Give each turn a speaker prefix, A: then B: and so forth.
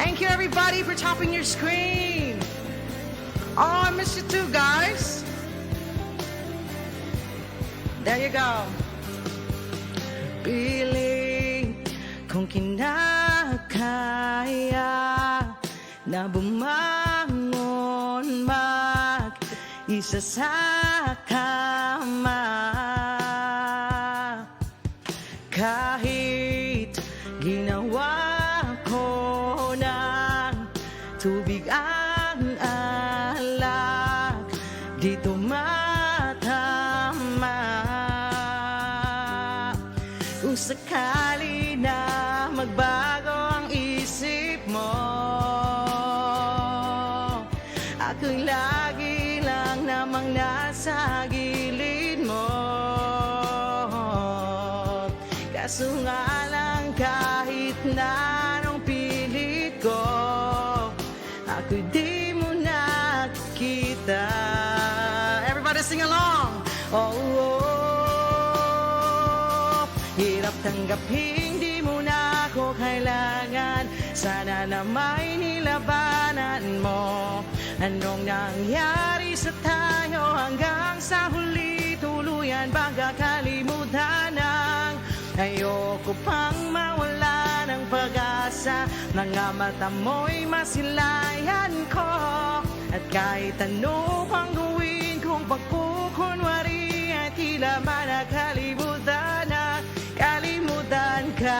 A: Thank you everybody for tapping your screen. Oh, I miss you too, guys. There you go. Piling kung kinakaya na bumangon mag-isa sa kama, kahit ginawa ko ng tubig ang alak, dito matama. Kung sakali na magbago ang isip mo, ako'y lagi lang namang nasa gilid mo. Kaso nga lang kahit na anong pilit ko, ako'y di mo nakita. Everybody sing along! Oh, oh, hirap tanggapin, di mo na ako kailangan. Sana na may nilabanan mo. Anong nangyari sa tayo hanggang sa huli? Tuluyan bang kakalimutan ang ayoko pang mawala ng pag-asa. Mga mata mo'y masilayan ko, at kahit ano pang gawin kong pagkukunwari ay tila manakali